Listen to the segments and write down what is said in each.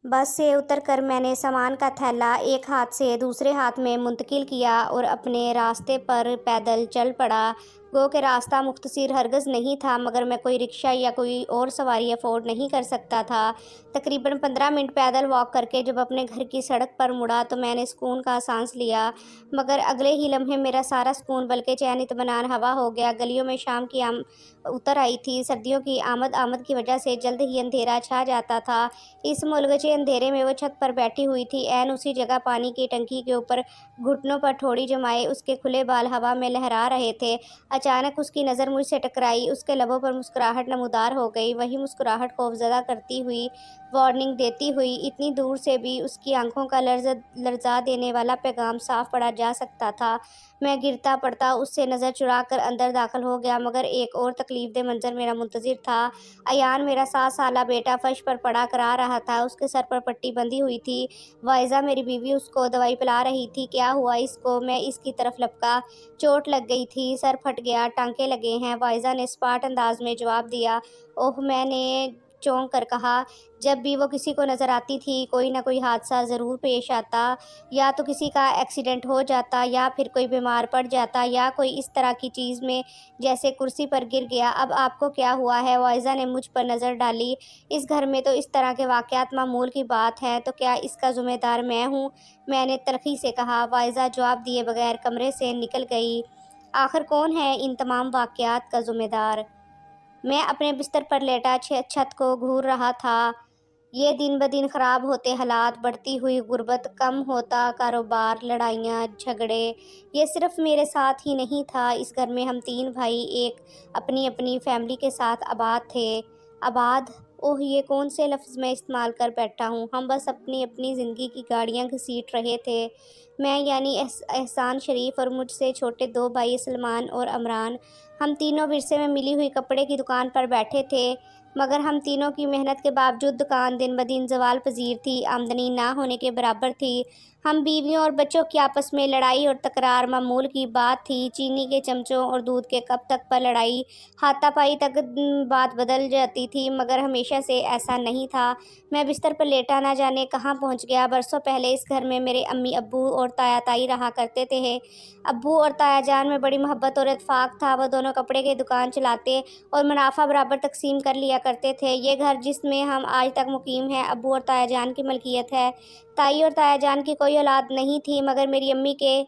बस से उतरकर मैंने सामान का थैला एक हाथ से दूसरे हाथ में मुंतकिल किया और अपने रास्ते पर पैदल चल पड़ा। गो के रास्ता मुख्तसर हरगज़ नहीं था, मगर मैं कोई रिक्शा या कोई और सवारी अफोर्ड नहीं कर सकता था। तकरीबन 15 मिनट पैदल वॉक करके जब अपने घर की सड़क पर मुड़ा तो मैंने सुकून का सांस लिया, मगर अगले ही लम्हे मेरा सारा सुकून बल्कि चैन इत्मीनान हवा हो गया। गलियों में शाम की उतर आई थी। सर्दियों की आमद की वजह से जल्द ही अंधेरा छा जाता था। इस मुलगचे अंधेरे में वो छत पर बैठी हुई थी, ऐन उसी जगह पानी की टंकी के ऊपर घुटनों पर ठोड़ी जमाए उसके खुले बाल हवा में लहरा रहे थे। अचानक उसकी नज़र मुझसे टकराई, उसके लबों पर मुस्कुराहट नमूदार हो गई। वही मुस्कुराहट खौफजदा करती हुई, वार्निंग देती हुई। इतनी दूर से भी उसकी आंखों का लर्जा देने वाला पैगाम साफ पढ़ा जा सकता था। मैं गिरता पड़ता उससे नज़र चुरा कर अंदर दाखिल हो गया, मगर एक और तकलीफदेह मंजर मेरा मुंतज़िर था। अयान, मेरा 7 साला बेटा, फर्श पर पड़ा करा रहा था। उसके सर पर पट्टी बंधी हुई थी। वाइज़ा मेरी बीवी उसको दवाई पिला रही थी। क्या हुआ इसको? मैं इसकी तरफ लपका। चोट लग गई थी, सर फट गया, टांके लगे हैं, वाइज़ा ने स्पाट अंदाज में जवाब दिया। ओह, मैंने चौंक कर कहा। जब भी वो किसी को नज़र आती थी, कोई ना कोई हादसा ज़रूर पेश आता। या तो किसी का एक्सीडेंट हो जाता, या फिर कोई बीमार पड़ जाता, या कोई इस तरह की चीज़ में जैसे कुर्सी पर गिर गया। अब आपको क्या हुआ है? वाइज़ा ने मुझ पर नज़र डाली। इस घर में तो इस तरह के वाक़यात मामूल की बात हैं, तो क्या इसका ज़िम्मेदार मैं हूँ? मैंने तल्ख़ी से कहा। वाइज़ा जवाब दिए बगैर कमरे से निकल गई। आखिर कौन है इन तमाम वाक़यात का ज़िम्मेदार? मैं अपने बिस्तर पर लेटा छत को घूर रहा था। ये दिन ब दिन ख़राब होते हालात, बढ़ती हुई गुर्बत, कम होता कारोबार, लड़ाइयाँ, झगड़े, ये सिर्फ़ मेरे साथ ही नहीं था। इस घर में हम 3 भाई एक अपनी-अपनी फ़ैमिली के साथ आबाद थे। आबाद? ओह! ये कौन से लफ्ज़ मैं इस्तेमाल कर बैठा हूँ। हम बस अपनी-अपनी ज़िंदगी की गाड़ियाँ घसीट रहे थे। मैं यानी एहसान शरीफ और मुझसे छोटे 2 भाई सलमान और अमरान। हम तीनों विरसे में मिली हुई कपड़े की दुकान पर बैठे थे, मगर हम तीनों की मेहनत के बावजूद दुकान दिन ब दिन ज़वाल पज़ीर थी, आमदनी ना होने के बराबर थी। हम बीवियों और बच्चों की आपस में लड़ाई और तकरार मामूल की बात थी। चीनी के चमचों और दूध के कप तक पर लड़ाई, हाथापाई तक बात बदल जाती थी, मगर हमेशा से ऐसा नहीं था। मैं बिस्तर पर लेटा ना जाने कहाँ पहुँच गया। बरसों पहले इस घर में मेरे अम्मी अब्बू और ताया ताई रहा करते थे। अब्बू और ताया जान में बड़ी मोहब्बत और इत्तेफाक था। वो दोनों कपड़े की दुकान चलाते और मुनाफा बराबर तकसीम कर लिया करते थे। ये घर जिसमें हम आज तक मुकीम हैं, अब्बू और ताया जान की मलकियत है। ताई और ताया जान की कोई औलाद नहीं थी, मगर मेरी अम्मी के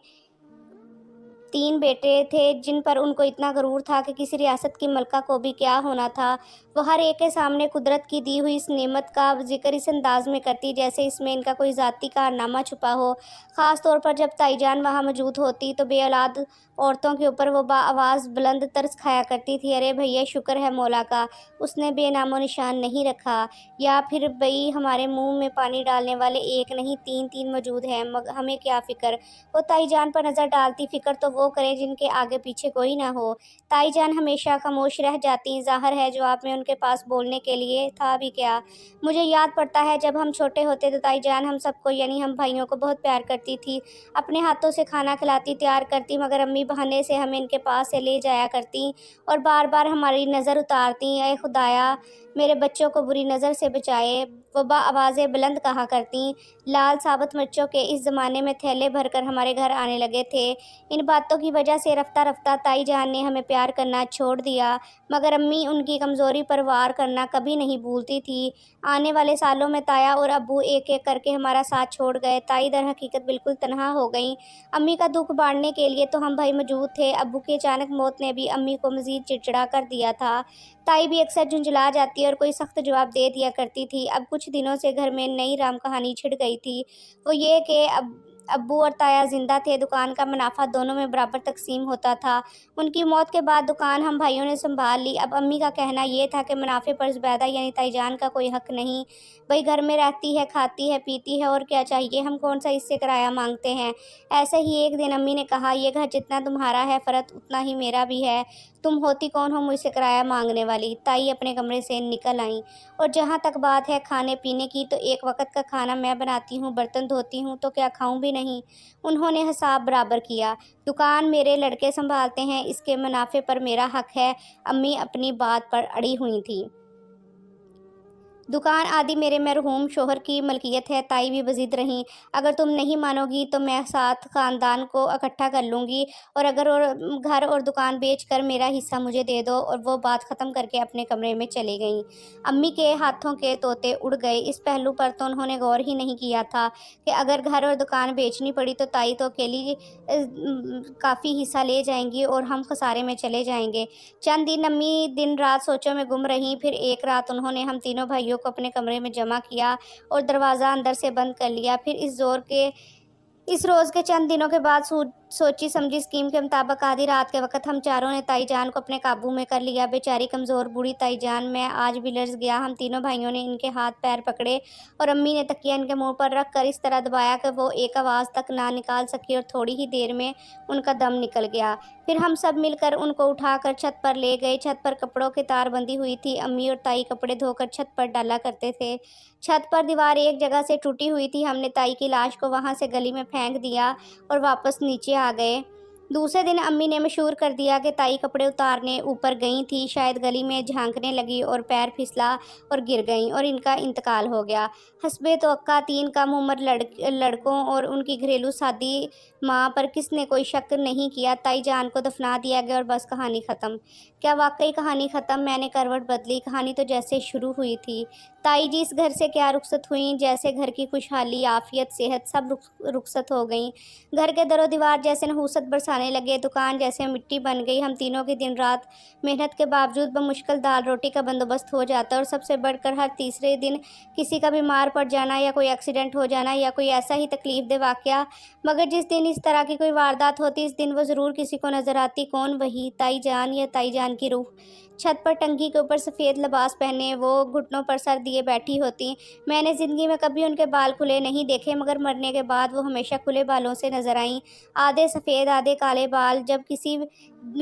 3 बेटे थे, जिन पर उनको इतना गरूर था कि किसी रियासत की मलका को भी क्या होना था। वो हर एक के सामने कुदरत की दी हुई इस नेमत का ज़िक्र इस अंदाज़ में करती जैसे इसमें इनका कोई ज़ाती कारनामा छुपा हो। ख़ास तौर पर जब ताईजान वहाँ मौजूद होती तो बेऔलाद औरतों के ऊपर वो बाआवाज़ बुलंद तरस खाया करती थी। अरे भैया, शुक्र है मौला का, उसने बेनामो निशान नहीं रखा। या फिर भई हमारे मुँह में पानी डालने वाले एक नहीं 3-3 मौजूद हैं, हमें क्या फ़िक्र। वो ताईजान पर नज़र डालती, फ़िक्र तो वो करें जिनके आगे पीछे कोई ना हो। ताईजान हमेशा खामोश रह जाती। ज़ाहिर है जवाब में उनके पास बोलने के लिए था भी क्या। मुझे याद पड़ता है जब हम छोटे होते तो ताईजान हम सबको यानी हम भाइयों को बहुत प्यार करती थी। अपने हाथों से खाना खिलाती, तैयार करती, मगर अम्मी बहाने से हमें इनके पास से ले जाया करती और बार-बार हमारी नज़र उतारती। ऐ खुदाया, मेरे बच्चों को बुरी नज़र से बचाए, वो आवाज़ें बुलंद कहा करती। लाल साबुत मिर्चों के इस ज़माने में थैले भरकर हमारे घर आने लगे थे। इन बातों की वजह से रफ्ता-रफ्ता ताईजान ने हमें प्यार करना छोड़ दिया, मगर अम्मी उनकी कमज़ोरी पर वार करना कभी नहीं भूलती थी। आने वाले सालों में ताया और अब्बू एक-एक करके हमारा साथ छोड़ गए। ताई दरहकीकत बिल्कुल तन्हा हो गईं। अम्मी का दुःख बाँटने के लिए तो हम भाई मौजूद थे। अब्बू की अचानक मौत ने भी अम्मी को मज़ीद चिड़चिड़ा कर दिया था। ताई भी अक्सर झुंझला जाती और कोई सख्त जवाब दे दिया करती थी। अब कुछ दिनों से घर में नई राम कहानी छिड़ गई थी। वो ये कि अब्बू और ताया ज़िंदा थे, दुकान का मुनाफा दोनों में बराबर तक़सीम होता था। उनकी मौत के बाद दुकान हम भाइयों ने सँभाल ली। अब अम्मी का कहना ये था कि मुनाफे पर ज़ुबैदा यानी ताईजान का कोई हक़ नहीं। वही घर में रहती है, खाती है, पीती है, और क्या चाहिए, हम कौन-सा इससे किराया माँगते हैं। ऐसे ही एक दिन अम्मी ने कहा, ये घर जितना तुम्हारा है फ़र्त उतना ही मेरा भी है। तुम होती कौन हो मुझसे किराया माँगने वाली। ताई अपने कमरे से निकल आईं। और जहाँ तक बात है खाने-पीने की, तो एक वक़्त का खाना मैं बनाती हूँ, बर्तन धोती हूँ, तो क्या खाऊँ भी नहीं। उन्होंने हिसाब बराबर किया। दुकान मेरे लड़के सँभालते हैं, इसके मुनाफे पर मेरा हक़ है। अम्मी अपनी बात पर अड़ी हुई थीं। दुकान आदि मेरे मरहूम शौहर की मलकियत है। ताई भी बज़िद रहीं, अगर तुम नहीं मानोगी तो मैं साथ ख़ानदान को इकट्ठा कर लूँगी, और अगर घर और दुकान बेच कर मेरा हिस्सा मुझे दे दो। और वो बात ख़त्म करके अपने कमरे में चली गईं। अम्मी के हाथों के तोते उड़ गए। इस पहलू पर तो उन्होंने गौर ही नहीं किया था कि अगर घर और दुकान बेचनी पड़ी तो ताई तो अकेली काफ़ी हिस्सा ले जाएंगी और हम खसारे में चले जाएंगे। चंद दिन अम्मी दिन रात सोचों में गुम रहीं। फिर एक रात उन्होंने हम तीनों भाइयों को अपने कमरे में जमा किया और दरवाज़ा अंदर से बंद कर लिया। फिर इस रोज़ के चंद दिनों के बाद सोची समझी स्कीम के मुताबिक आधी रात के वक़्त हम चारों ने ताई जान को अपने काबू में कर लिया। बेचारी कमज़ोर बूढ़ी ताई जान मैं आज भी लर्ज़ गया। हम तीनों भाइयों ने इनके हाथ पैर पकड़े और अम्मी ने तकिया इनके मुंह पर रख कर इस तरह दबाया कि वो एक आवाज़ तक ना निकाल सकी, और थोड़ी ही देर में उनका दम निकल गया। फिर हम सब मिलकर उनको उठाकर छत पर ले गए। छत पर कपड़ों की तार बंधी हुई थी। अम्मी और ताई कपड़े धोकर छत पर डाला करते थे। छत पर दीवार एक जगह से टूटी हुई थी। हमने ताई की लाश को वहां से गली में फेंक दिया और वापस नीचे आ गए। दूसरे दिन अम्मी ने मशहूर कर दिया कि ताई कपड़े उतारने ऊपर गई थी, शायद गली में झांकने लगी और पैर फिसला और गिर गईं और इनका इंतकाल हो गया। हस्बे तवक्का तीन कम उम्र लड़कों और उनकी घरेलू शादी माँ पर किसने कोई शक नहीं किया। ताई जान को दफना दिया गया और बस कहानी ख़त्म। क्या वाकई कहानी ख़त्म? मैंने करवट बदली। कहानी तो जैसे शुरू हुई थी। ताई जी इस घर से क्या रुखसत हुई, जैसे घर की खुशहाली, आफियत, सेहत सब रुखसत हो गई। घर के दरो दीवार जैसे नहूसत बरसाने लगे। दुकान जैसे मिट्टी बन गई। हम तीनों की दिन रात मेहनत के बावजूद बमुश्किल दाल रोटी का बंदोबस्त हो जाता, और सबसे बढ़कर हर तीसरे दिन किसी का बीमार पड़ जाना या कोई एक्सीडेंट हो जाना या कोई ऐसा ही तकलीफ दे वाक़या। मगर जिस दिन इस तरह की कोई वारदात होती, इस दिन वो ज़रूर किसी को नज़र आती। कौन? वही ताई जान या ताई जान की रूह। छत पर टंकी के ऊपर सफ़ेद लिबास पहने वो घुटनों पर सर दिए बैठी होती। मैंने ज़िंदगी में कभी उनके बाल खुले नहीं देखे, मगर मरने के बाद वो हमेशा खुले बालों से नज़र आईं। आधे सफ़ेद आधे काले बाल। जब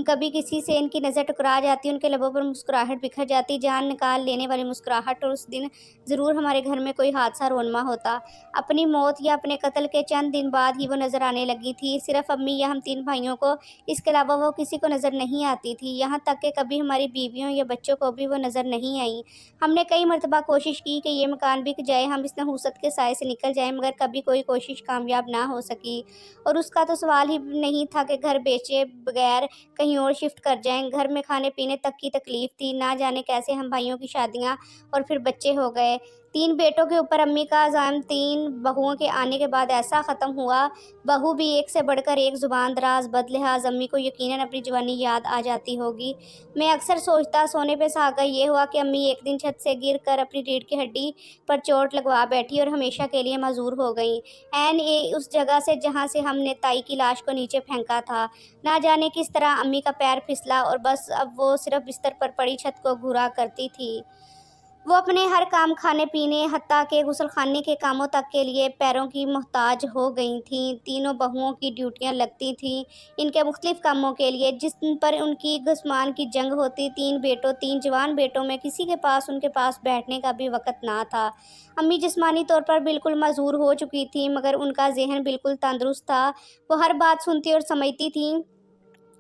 कभी किसी से इनकी नज़र टकरा जाती, उनके लबों पर मुस्कुराहट बिखर जाती, जान निकाल लेने वाली मुस्कुराहट। और उस दिन ज़रूर हमारे घर में कोई हादसा रोनमा होता। अपनी मौत या अपने कत्ल के चंद दिन बाद ही वो नज़र आने लगी थी, सिर्फ अम्मी या हम तीन भाइयों को। इसके अलावा वो किसी को नज़र नहीं आती थी। यहाँ तक कि कभी हमारी बीवियों या बच्चों को भी वो नज़र नहीं आई। हमने कई मरतबा कोशिश की कि ये मकान बिक जाए, हम इस नहूसत के साए से निकल जाएं, मगर कभी कोई कोशिश कामयाब ना हो सकी। और उसका तो सवाल ही नहीं था कि घर बेचे बगैर कहीं और शिफ्ट कर जाएं। घर में खाने पीने तक की तकलीफ थी। ना जाने कैसे हम भाइयों की शादियां और फिर बच्चे हो गए। तीन बेटों के ऊपर अम्मी का अज़ाम तीन बहुओं के आने के बाद ऐसा ख़त्म हुआ। बहू भी एक से बढ़कर एक ज़ुबान दराज, बदलिहाज। अम्मी को यकीनन अपनी जवानी याद आ जाती होगी। मैं अक्सर सोचता, सोने पे सुहागा ये हुआ कि अम्मी एक दिन छत से गिर कर अपनी रीढ़ की हड्डी पर चोट लगवा बैठी और हमेशा के लिए माजूर हो गई, उस जगह से जहाँ से हमने ताई की लाश को नीचे फेंका था। ना जाने किस तरह अम्मी का पैर फिसला और बस अब वो सिर्फ बिस्तर पर पड़ी छत को घूरा करती थी। वो अपने हर काम, खाने पीने, हत्ता के गुसलखाने के कामों तक के लिए पैरों की मोहताज हो गई थीं। तीनों बहुओं की ड्यूटियां लगती थीं इनके मुख्तलिफ कामों के लिए, जिस पर उनकी गुस्मान की जंग होती। तीन जवान बेटों में किसी के पास उनके पास बैठने का भी वक़्त ना था। अम्मी जिस्मानी तौर पर बिल्कुल मजबूर हो चुकी थी, मगर उनका जहन बिल्कुल तंदुरुस्त था। वो हर बात सुनती और समझती थीं,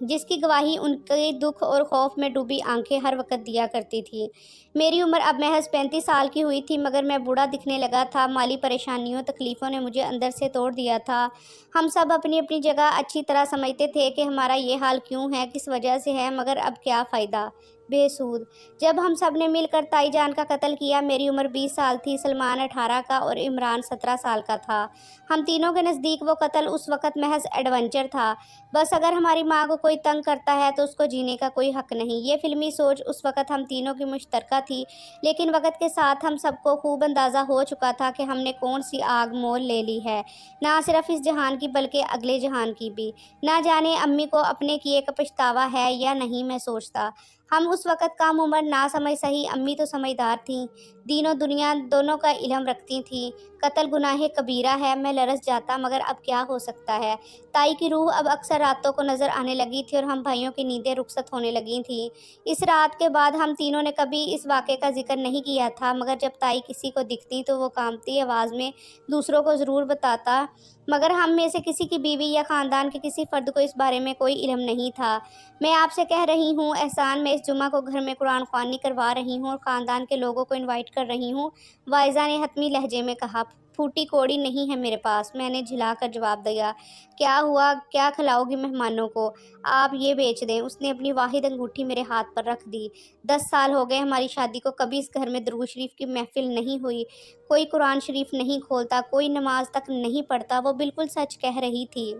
जिसकी गवाही उनके दुख और खौफ में डूबी आंखें हर वक्त दिया करती थी। मेरी उम्र अब महज 35 साल की हुई थी, मगर मैं बूढ़ा दिखने लगा था। माली परेशानियों, तकलीफ़ों ने मुझे अंदर से तोड़ दिया था। हम सब अपनी अपनी जगह अच्छी तरह समझते थे कि हमारा ये हाल क्यों है, किस वजह से है, मगर अब क्या फ़ायदा, बेसूद। जब हम सब ने मिलकर ताई जान का कत्ल किया, मेरी उम्र 20 साल थी, सलमान 18 का और इमरान 17 साल का था। हम तीनों के नज़दीक वो कत्ल उस वक़्त महज एडवेंचर था। बस अगर हमारी माँ को कोई तंग करता है तो उसको जीने का कोई हक़ नहीं। ये फ़िल्मी सोच उस वक़्त हम तीनों की मुश्तरका थी, लेकिन वक़्त के साथ हम सबको खूब अंदाज़ा हो चुका था कि हमने कौन सी आग मोल ले ली है, ना सिर्फ इस जहान की बल्कि अगले जहान की भी। ना जाने अम्मी को अपने किए का पछतावा है या नहीं, मैं सोचता। हम उस वक़्त कम उम्र, ना समझ सही, अम्मी तो समझदार थीं, दीनों दुनिया दोनों का इल्म रखती थीं। कत्ल गुनाह कबीरा है, मैं लरज़ जाता, मगर अब क्या हो सकता है। ताई की रूह अब अक्सर रातों को नज़र आने लगी थी और हम भाइयों की नींदें रुखसत होने लगी थीं। इस रात के बाद हम तीनों ने कभी इस वाक़े का जिक्र नहीं किया था, मगर जब ताई किसी को दिखती तो वो कांपती आवाज़ में दूसरों को ज़रूर बताता, मगर हम में से किसी की बीवी या ख़ानदान के किसी फ़र्द को इस बारे में कोई इल्म नहीं था। मैं आपसे कह रही हूँ, एहसान इस जुम्मा को घर में कुरान ख्वानी करवा रही हूँ और ख़ानदान के लोगों को इनवाइट कर रही हूँ। वाइज़ा ने हतमी लहजे में कहा। फूटी कौड़ी नहीं है मेरे पास, मैंने झिलाकर जवाब दिया। क्या हुआ, क्या खिलाओगी मेहमानों को? आप ये बेच दें। उसने अपनी वाहिद अंगूठी मेरे हाथ पर रख दी। 10 साल हो गए हमारी शादी को, कभी इस घर में दरूद शरीफ की महफिल नहीं हुई। कोई कुरान शरीफ नहीं खोलता, कोई नमाज तक नहीं पढ़ता। वो बिल्कुल सच कह रही थी।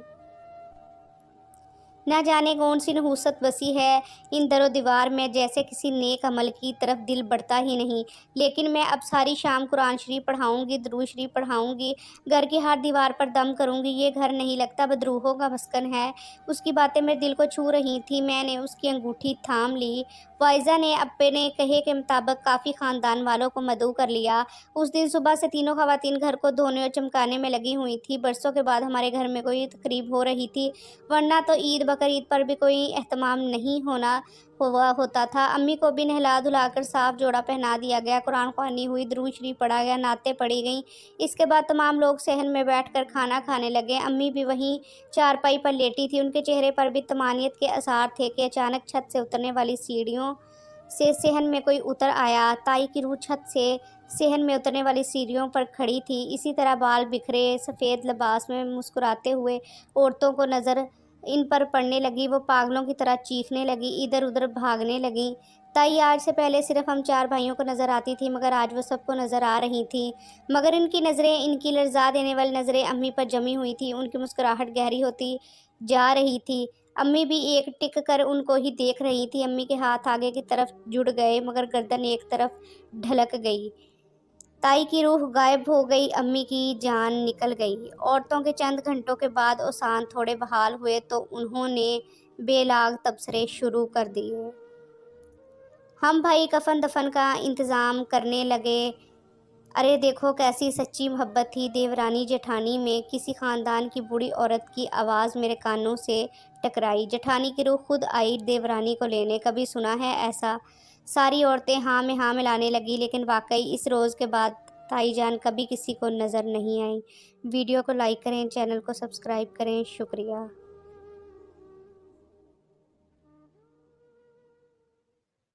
न जाने कौन सी नहूसत बसी है इन दरो दीवार में, जैसे किसी नेक अमल की तरफ दिल बढ़ता ही नहीं। लेकिन मैं अब सारी शाम कुरान शरीफ पढ़ाऊँगी, दुरूद शरीफ पढ़ाऊँगी, घर की हर दीवार पर दम करूँगी। ये घर नहीं लगता, बदरूहों का मस्कन है। उसकी बातें मेरे दिल को छू रही थी। मैंने उसकी अंगूठी थाम ली। वाइज़ा ने अपने कहे के मुताबिक काफ़ी ख़ानदान वालों को मदऊ कर लिया। उस दिन सुबह से तीनों ख़वातीन घर को धोने और चमकाने में लगी हुई थी। बरसों के बाद हमारे घर में कोई तकरीब हो रही थी, वरना तो ईद बकरीद पर भी कोई एहतमाम नहीं होता था। अम्मी को भी नहला धुलाकर साफ जोड़ा पहना दिया गया, कुरान ख्वानी हुई, दुरूद शरीफ पढ़ा गया, नातें पढ़ी गईं। इसके बाद तमाम लोग सहन में बैठकर खाना खाने लगे। अम्मी भी वहीं चारपाई पर लेटी थी। उनके चेहरे पर भी तमानियत के आसार थे कि अचानक छत से उतरने वाली सीढ़ियों से सहन में कोई उतर आया। ताई की रूह छत से सहन में उतरने वाली सीढ़ियों पर खड़ी थी। इसी तरह बाल बिखरे सफ़ेद लिबास में मुस्कुराते हुए औरतों को नज़र इन पर पड़ने लगी। वो पागलों की तरह चीखने लगी, इधर उधर भागने लगी। ताई आज से पहले सिर्फ हम 4 भाइयों को नज़र आती थी, मगर आज वो सबको नज़र आ रही थी। मगर इनकी नज़रें, इनकी लर्जा देने वाली नज़रें अम्मी पर जमी हुई थी। उनकी मुस्कुराहट गहरी होती जा रही थी। अम्मी भी एक टिक कर उनको ही देख रही थी। अम्मी के हाथ आगे की तरफ जुड़ गए, मगर गर्दन एक तरफ ढलक गई। ताई की रूह गायब हो गई, अम्मी की जान निकल गई। औरतों के चंद घंटों के बाद ओसान थोड़े बहाल हुए तो उन्होंने बेलाग तबसरे शुरू कर दिए। हम भाई कफन दफन का इंतज़ाम करने लगे। अरे देखो कैसी सच्ची मोहब्बत थी देवरानी जेठानी में। किसी ख़ानदान की बूढ़ी औरत की आवाज़ मेरे कानों से टकराई। जेठानी की रूह खुद आई देवरानी को लेने। कभी सुना है ऐसा? सारी औरतें हाँ में हाँ मिलाने लगी। लेकिन वाकई इस रोज़ के बाद ताई जान कभी किसी को नज़र नहीं आई। वीडियो को लाइक करें, चैनल को सब्सक्राइब करें। शुक्रिया।